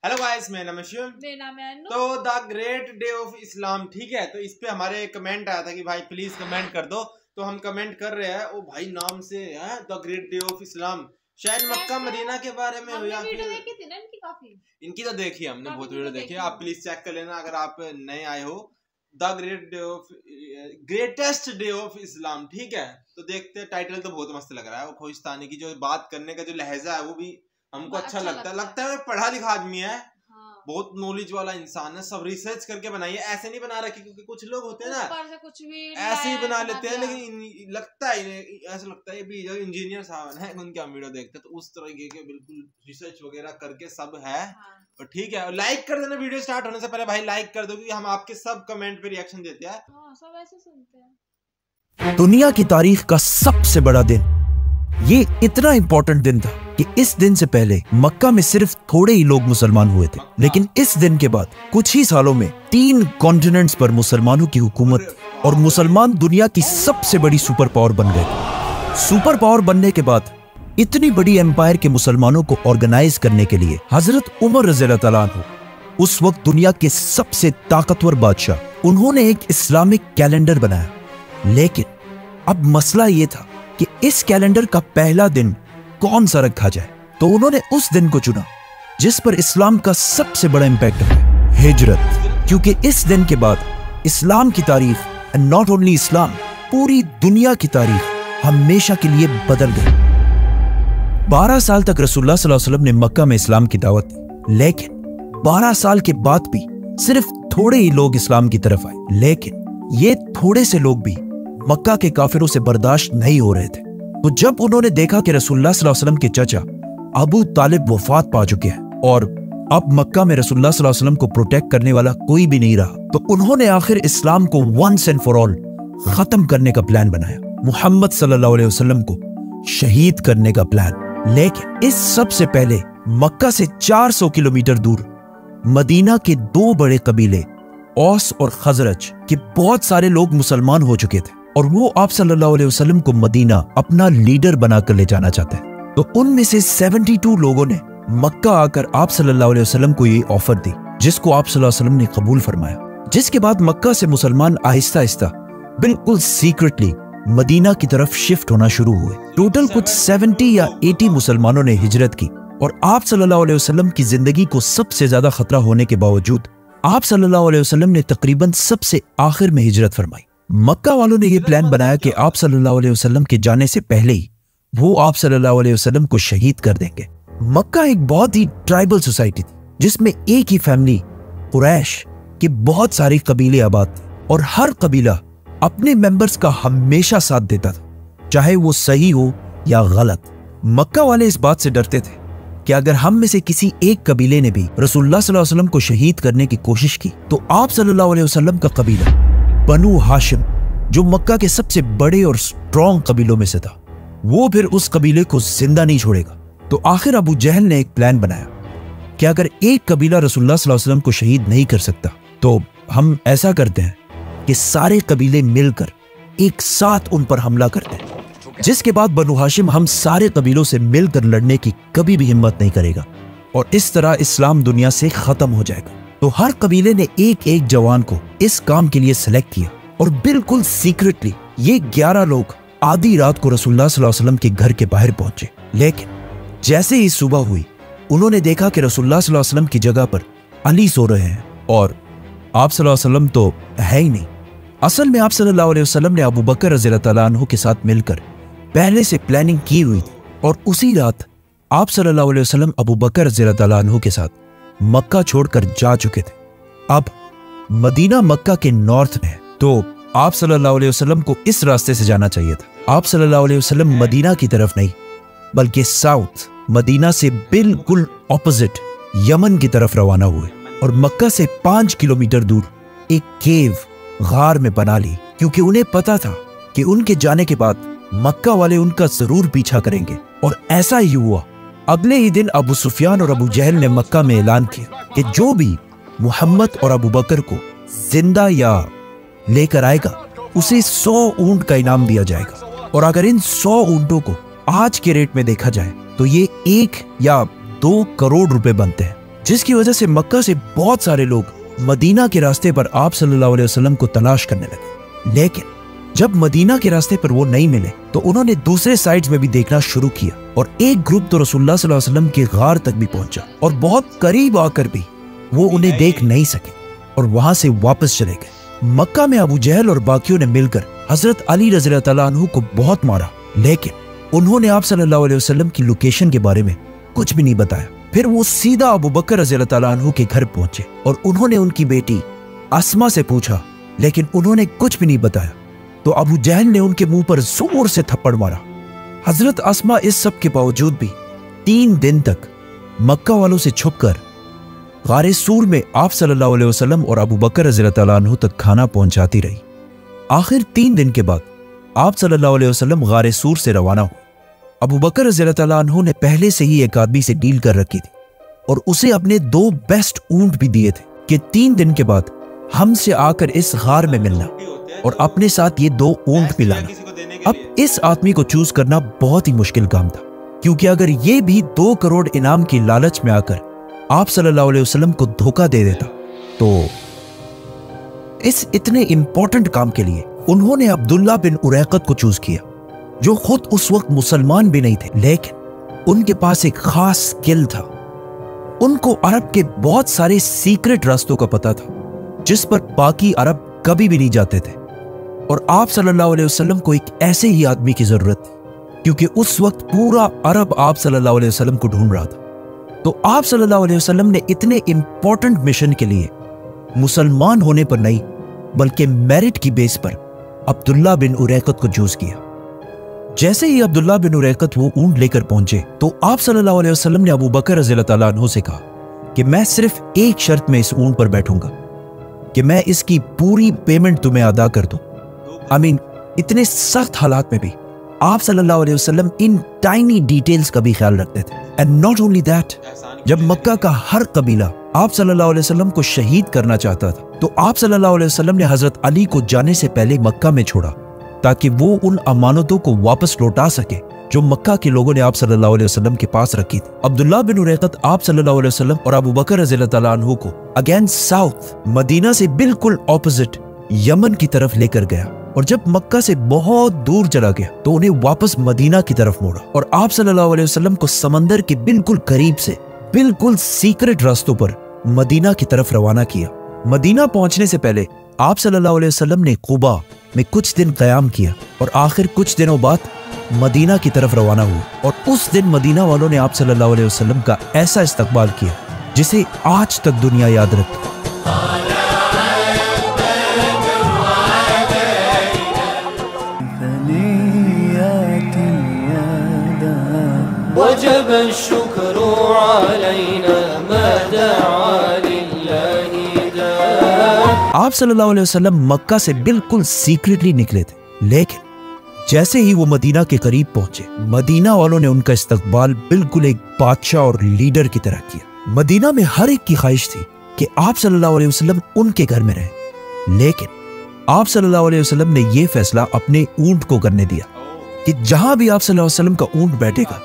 Hello guys, मेरा नाम है शिवम। मेरा नाम है अनु। तो the great day of Islam, ठीक है, तो इस पे हमारे कमेंट आया था कि भाई प्लीज कमेंट कर दो, तो हम कमेंट कर रहे हैं। ओ भाई नाम से है the great day of Islam, शायद मक्का मदीना के बारे में हो या फिर देखी थी ना इनकी काफी। इनकी तो देखी हमने, बहुत वीडियो देखी है। आप प्लीज चेक कर लेना अगर आप नए आए हो। The great day of greatest day of Islam, ठीक है। तो देखते हैं, टाइटल तो बहुत मस्त लग रहा है। वो खोजिस्तानी की जो बात करने का जो लहजा है वो भी हमको अच्छा लगता है। पढ़ा लिखा आदमी है, बहुत नॉलेज वाला इंसान है, सब रिसर्च करके बनाई है। ऐसे नहीं बना रखी, क्योंकि कुछ लोग होते हैं ना कुछ भी ऐसे ही बना लेते हैं, लेकिन लगता है ऐसा लगता है भी जो इंजीनियर साहब है उनके हम वीडियो देखते हैं तो उस तरीके के बिल्कुल रिसर्च वगैरह करके सब है। और ठीक है, लाइक कर देना वीडियो स्टार्ट होने से पहले भाई, लाइक कर दो क्योंकि हम आपके सब कमेंट पे रिएक्शन देते हैं। सब ऐसे सुनते हैं। दुनिया की तारीख का सबसे बड़ा दिन, ये इतना इंपॉर्टेंट दिन था कि इस दिन से पहले मक्का में सिर्फ थोड़े ही लोग मुसलमान हुए थे, लेकिन इस दिन के बाद कुछ ही सालों में 3 कॉन्टिनेंट्स पर मुसलमानों की हुकूमत और मुसलमान दुनिया की सबसे बड़ी सुपर पावर बन गए। सुपर पावर बनने के बाद इतनी बड़ी एम्पायर के मुसलमानों को ऑर्गेनाइज करने के लिए हजरत उमर रज़ियल्लाहु ताला अन्हु, उस वक्त दुनिया के सबसे ताकतवर बादशाह, उन्होंने एक इस्लामिक कैलेंडर बनाया। लेकिन अब मसला ये था कि इस कैलेंडर का पहला दिन कौन सा रखा जाए, तो उन्होंने उस दिन को चुना जिस पर इस्लाम का सबसे बड़ा इंपैक्ट है, हिजरत। क्योंकि इस दिन के बाद इस्लाम की तारीख, एंड नॉट ओनली इस्लाम, पूरी दुनिया की तारीख हमेशा के लिए बदल गई। 12 साल तक रसूलुल्लाह सल्लल्लाहु अलैहि वसल्लम ने मक्का में इस्लाम की दावत दी, लेकिन 12 साल के बाद भी सिर्फ थोड़े ही लोग इस्लाम की तरफ आए। लेकिन ये थोड़े से लोग भी मक्का के काफिरों से बर्दाश्त नहीं हो रहे थे। तो जब उन्होंने देखा कि रसूलुल्लाह सल्लल्लाहु अलैहि वसल्लम के चाचा अबू तालिब वफात पा चुके हैं और अब मक्का में रसूलुल्लाह सल्लल्लाहु अलैहि वसल्लम को प्रोटेक्ट करने वाला कोई भी नहीं रहा, तो उन्होंने आखिर इस्लाम को वंस एंड फॉर ऑल खत्म करने का प्लान बनाया, मुहम्मद सल्लल्लाहु अलैहि वसल्लम को शहीद करने का प्लान। लेकिन इस सबसे पहले मक्का से 400 किलोमीटर दूर मदीना के 2 बड़े कबीले औस और खजरज के बहुत सारे लोग मुसलमान हो चुके थे और वो आप सल्लल्लाहु अलैहि वसल्लम को मदीना अपना लीडर बनाकर ले जाना चाहते हैं। तो उनमें से 72 लोगों ने मक्का आकर आप सल्लल्लाहु अलैहि वसल्लम को ये ऑफर दी, जिसको आप सल्लल्लाहु अलैहि वसल्लम ने कबूल फरमाया। जिसके बाद मक्का से मुसलमान आहिस्ता आहिस्ता बिल्कुल सीक्रेटली मदीना की तरफ शिफ्ट होना शुरू हुए। टोटल कुछ 70 या 80 मुसलमानों ने हिजरत की और आप सल्लल्लाहु अलैहि वसल्लम की जिंदगी को सबसे ज्यादा खतरा होने के बावजूद आप सल्लल्लाहु अलैहि वसल्लम ने तकरीबन सबसे आखिर में हिजरत फरमाई। मक्का वालों ने यह प्लान बनाया कि आप सल्लल्लाहु अलैहि वसल्लम के जाने से पहले ही वो आप सल्लल्लाहु अलैहि वसल्लम को शहीद कर देंगे। मक्का एक बहुत ही ट्राइबल सोसाइटी थी, जिसमें एक ही फैमिली कुरैश के बहुत सारे कबीले आबाद थे और हर कबीला अपने मेंबर्स का हमेशा साथ देता था, चाहे वो सही हो या गलत। मक्का वाले इस बात से डरते थे कि अगर हम में से किसी एक कबीले ने भी रसूलुल्लाह सल्लल्लाहु अलैहि वसल्लम को शहीद करने की कोशिश की, तो आप सल्लल्लाहु अलैहि वसल्लम का कबीला बनु हाशिम, जो मक्का के सबसे बड़े और स्ट्रॉन्ग कबीलों में से था, वो फिर उस कबीले को जिंदा नहीं छोड़ेगा। तो आखिर अबू जहल ने एक प्लान बनाया कि अगर एक कबीला रसूलुल्लाह सल्लल्लाहु अलैहि वसल्लम को शहीद नहीं कर सकता, तो हम ऐसा करते हैं कि सारे कबीले मिलकर एक साथ उन पर हमला करते हैं, जिसके बाद बनु हाशिम हम सारे कबीलों से मिलकर लड़ने की कभी भी हिम्मत नहीं करेगा और इस तरह इस्लाम दुनिया से खत्म हो जाएगा। तो हर कबीले ने एक एक जवान को इस काम के लिए सेलेक्ट किया और बिल्कुल सीक्रेटली ये 11 लोग आधी रात को रसूलुल्लाह सल्लल्लाहु अलैहि वसल्लम के घर के बाहर पहुंचे। लेकिन जैसे ही सुबह हुई, उन्होंने देखा कि रसूलुल्लाह सल्लल्लाहु अलैहि वसल्लम की जगह पर अली सो रहे हैं और आप सल्लल्लाहु अलैहि वसल्लम तो है ही नहीं। असल में आप सल्लल्लाहु अलैहि वसल्लम ने अबू बकर रज़ियल्लाहु ताला अन्हु के साथ मिलकर पहले से प्लानिंग की हुई थी और उसी रात आप सल्लल्लाहु अलैहि वसल्लम अबू बकर रज़ियल्लाहु ताला अन्हु के साथ मक्का छोड़कर जा चुके थे। अब मदीना मक्का के नॉर्थ में है, तो आप सल्लल्लाहु अलैहि वसल्लम को इस रास्ते से जाना चाहिए था। आप सल्लल्लाहु अलैहि वसल्लम मदीना की तरफ नहीं, बल्कि साउथ मदीना से बिल्कुल ऑपोजिट यमन की तरफ रवाना हुए और मक्का से 5 किलोमीटर दूर एक केव गार में बना ली, क्योंकि उन्हें पता था कि उनके जाने के बाद मक्का वाले उनका जरूर पीछा करेंगे। और ऐसा ही हुआ। अगले ही दिन अबू सुफियान और अबू जहल ने मक्का में ऐलान किया कि जो भी मुहम्मद और अबू बकर को जिंदा या लेकर आएगा, उसे 100 ऊंट का इनाम दिया जाएगा। और अगर इन 100 ऊंटों को आज के रेट में देखा जाए तो ये 1 या 2 करोड़ रुपए बनते हैं। जिसकी वजह से मक्का से बहुत सारे लोग मदीना के रास्ते पर आप सल्लल्लाहु अलैहि वसल्लम को तलाश करने लगे। लेकिन जब मदीना के रास्ते पर वो नहीं मिले तो उन्होंने दूसरे साइड्स में भी देखना शुरू किया और एक ग्रुप तो रसूलुल्लाह सल्लल्लाहु अलैहि वसल्लम के गार तक भी पहुंचा और बहुत करीब आकर भी वो उन्हें देख नहीं सके और वहां से वापस चले गए। मक्का में अबू जहल और बाकियों ने मिलकर हजरत अली रज़ियल्लाहु तआला अन्हु को बहुत मारा, लेकिन उन्होंने आप सल्लल्लाहु अलैहि वसल्लम की लोकेशन के बारे में कुछ भी नहीं बताया। फिर वो सीधा अबू बकर रज़ियल्लाहु तआला अन्हु के घर पहुंचे और उन्होंने उनकी बेटी अस्मा से पूछा, लेकिन उन्होंने कुछ भी नहीं बताया। तो अबू जहल ने उनके मुंह पर जोर से थप्पड़ मारा। हजरत अस्मा इस सब के बावजूद भी 3 दिन तक मक्का वालों से छुपकर गारे सूर में आप सल्लल्लाहु अलैहि वसल्लम और अबू बकर रज़ियल्लाहु तआला अन्हु तक खाना पहुंचाती रही। आखिर 3 दिन के बाद आप सल्लल्लाहु अलैहि वसल्लम गारे सूर से रवाना हुए। अबू बकर रज़ियल्लाहु तआला अन्हु ने पहले से ही एक आदमी से डील कर रखी थी और उसे अपने 2 बेस्ट ऊंट भी दिए थे कि 3 दिन के बाद हमसे आकर इस गार में मिलना और अपने साथ ये 2 ऊंट भी लाना। अब इस आदमी को चूज करना बहुत ही मुश्किल काम था, क्योंकि अगर ये भी 2 करोड़ इनाम की लालच में आकर आप सल्लल्लाहु अलैहि वसल्लम को धोखा दे देता तो इस इतने इंपॉर्टेंट काम के लिए उन्होंने अब्दुल्ला बिन उरैकत को चूज किया, जो खुद उस वक्त मुसलमान भी नहीं थे, लेकिन उनके पास एक खास स्किल था। उनको अरब के बहुत सारे सीक्रेट रास्तों का पता था जिस पर बाकी अरब कभी भी नहीं जाते थे और आप सल्लल्लाहु अलैहि वसल्लम को एक ऐसे ही आदमी की जरूरत थी, क्योंकि उस वक्त पूरा अरब आप सल्लल्लाहु अलैहि वसल्लम को ढूंढ रहा था। तो आप सल्लल्लाहु अलैहि वसल्लम ने इतने इंपॉर्टेंट मिशन के लिए मुसलमान होने पर नहीं बल्कि मेरिट की बेस पर अब्दुल्ला बिन उरैकत को चूज किया। जैसे ही अब्दुल्ला बिन उरैकत वो ऊंट लेकर पहुंचे तो आप सल्लल्लाहु अलैहि वसल्लम ने अबू बकर रज़ियल्लाहु तआला अन्हु से कहा कि मैं सिर्फ एक शर्त में इस ऊंट पर बैठूंगा कि मैं इसकी पूरी पेमेंट तुम्हें अदा कर दूं। इतने सख्त हालात में भी आप सल्लल्लाहु अलैहि वसल्लम इन टाइनी डिटेल्स का भी ख्याल रखते थे। एंड नॉट ओनली दैट, जब मक्का का हर कबीला आप सल्लल्लाहु अलैहि वसल्लम को शहीद करना चाहता था तो आप सल्लल्लाहु अलैहि वसल्लम ने हजरत अली को जाने से पहले मक्का में छोड़ा ताकि वो उन अमानतों को वापस लौटा सके जो मक्का के लोगों ने आप सल्लल्लाहु अलैहि वसल्लम के पास रखी थी। अब्दुल्ला बिन उरैकत आप सल्लल्लाहु अलैहि वसल्लम और अबू बकर रज़ियल्लाहु तआला अन्हु को अगेंस्ट साउथ मदीना से बिल्कुल ऑपोजिट यमन की तरफ लेकर गया और जब मक्का से बहुत दूर चला गया तो उन्हें वापस मदीना की तरफ मोड़ा और आप सल्लल्लाहु अलैहि वसल्लम को समंदर के बिल्कुल करीब से बिल्कुल सीक्रेट रास्तों पर मदीना की तरफ रवाना किया। मदीना पहुंचने से पहले आप सल्लल्लाहु अलैहि वसल्लम ने कुबा में कुछ दिन क़याम किया और आखिर कुछ दिनों बाद मदीना की तरफ रवाना हुए और उस दिन मदीना वालों ने आप सल्लल्लाहु अलैहि वसल्लम का ऐसा इस्तकबाल किया जिसे आज तक दुनिया याद रखती। आप सल्लल्लाहु अलैहि वसल्लम मक्का से बिल्कुल सीक्रेटली निकले थे, लेकिन जैसे ही वो मदीना के करीब पहुंचे मदीना वालों ने उनका इस्तकबाल बिल्कुल एक बादशाह और लीडर की तरह किया। मदीना में हर एक की ख्वाहिश थी कि आप सल्लल्लाहु अलैहि वसल्लम उनके घर में रहे, लेकिन आप सल्लल्लाहु अलैहि वसल्लम ने यह फैसला अपने ऊंट को करने दिया कि जहां भी आप सल्लल्लाहु अलैहि वसल्लम का ऊंट बैठेगा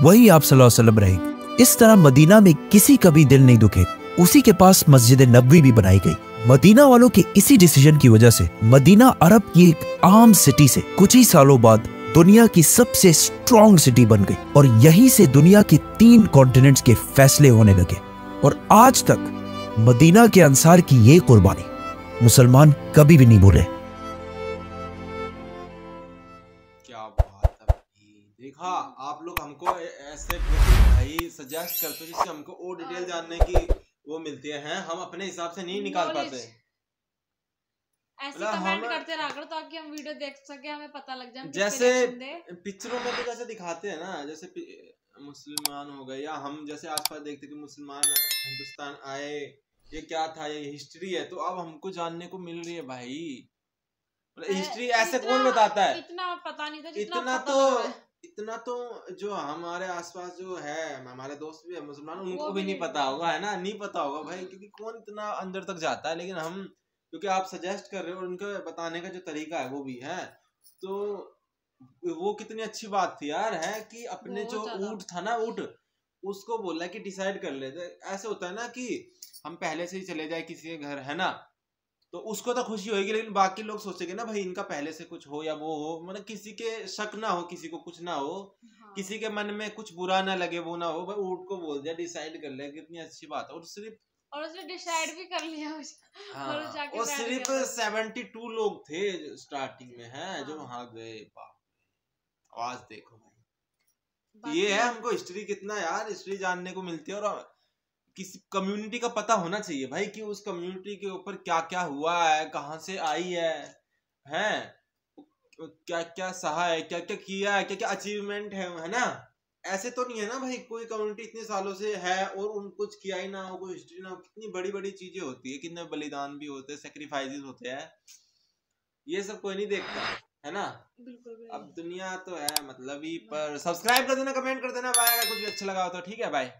वही आप सल्लल्लाहु अलैहि वसल्लम रहेंगे। इस तरह मदीना में किसी का भी दिल नहीं दुखे। उसी के पास मस्जिद नबवी भी बनाई गई। मदीना वालों के इसी डिसीजन की वजह से मदीना अरब की एक आम सिटी से कुछ ही सालों बाद दुनिया की सबसे स्ट्रॉन्ग सिटी बन गई और यहीं से दुनिया के 3 कॉन्टिनेंट्स के फैसले होने लगे। और आज तक मदीना के अंसार की ये कुर्बानी मुसलमान कभी भी नहीं भूले। क्या बात है भाई। देखा आप लोग हमको ऐसे भाई सजेस्ट करते हो जिससे हमको और डिटेल जानने की वो मिलती है, हम अपने हिसाब से नहीं निकाल पाते। ऐसे कमेंट करते रहा करो ताकि हम वीडियो देख सके, हमें पता लग जाए। जैसे पिक्चरों में तो जैसे दिखाते हैं ना, जैसे मुसलमान हो गए या हम जैसे आसपास देखते कि मुसलमान हिंदुस्तान आए, ये क्या था, ये हिस्ट्री है, तो अब हमको जानने को मिल रही है भाई। हिस्ट्री ऐसे कौन बताता है? इतना पता नहीं था, इतना तो जो हमारे आसपास जो है हमारे दोस्त भी है मुसलमान, उनको भी नहीं पता होगा, है ना, नहीं पता होगा भाई, क्योंकि कौन इतना अंदर तक जाता है। लेकिन हम क्योंकि आप सजेस्ट कर रहे हो और उनके बताने का जो तरीका है वो भी है, तो वो कितनी अच्छी बात थी यार, है कि अपने जो ऊंट था ना, ऊंट उसको बोला कि डिसाइड कर ले। ऐसे होता है ना कि हम पहले से ही चले जाए किसी के घर, है ना, तो उसको तो खुशी होगी, लेकिन बाकी लोग सोचेंगे ना भाई इनका पहले से कुछ हो या वो हो, मतलब किसी के शक ना हो, किसी को कुछ ना हो, हाँ। किसी के मन में कुछ बुरा ना लगे, वो ना हो, भाई उठ को बोल दिया, डिसाइड कर ले, कितनी अच्छी बात है। और उसने डिसाइड भी कर लिया हाँ, और जाके और बैठ सिर्फ गया। 72 लोग थे स्टार्टिंग में, हैं जो हाँ। वहां गए। आवाज देखो भाई, बाकी ये है हमको हिस्ट्री कितना यार, हिस्ट्री जानने को मिलती है। और किसी कम्युनिटी का पता होना चाहिए भाई कि उस कम्युनिटी के ऊपर क्या क्या हुआ है, कहाँ से आई है क्या क्या सहा है, क्या क्या किया है, क्या क्या अचीवमेंट है ना। ऐसे तो नहीं है ना भाई कोई कम्युनिटी इतने सालों से है और उन कुछ किया ही ना हो, कोई हिस्ट्री ना हो। कितनी बड़ी बड़ी चीजें होती है, कितने बलिदान भी होते हैं, सेक्रीफाइसेस होते हैं, ये सब कोई नहीं देखता, है ना। बिल्कुल। अब दुनिया तो है मतलब ही। पर सब्सक्राइब कर देना, कमेंट कर देना, बाय। अगर कुछ भी अच्छा लगा हो तो ठीक है, बाय।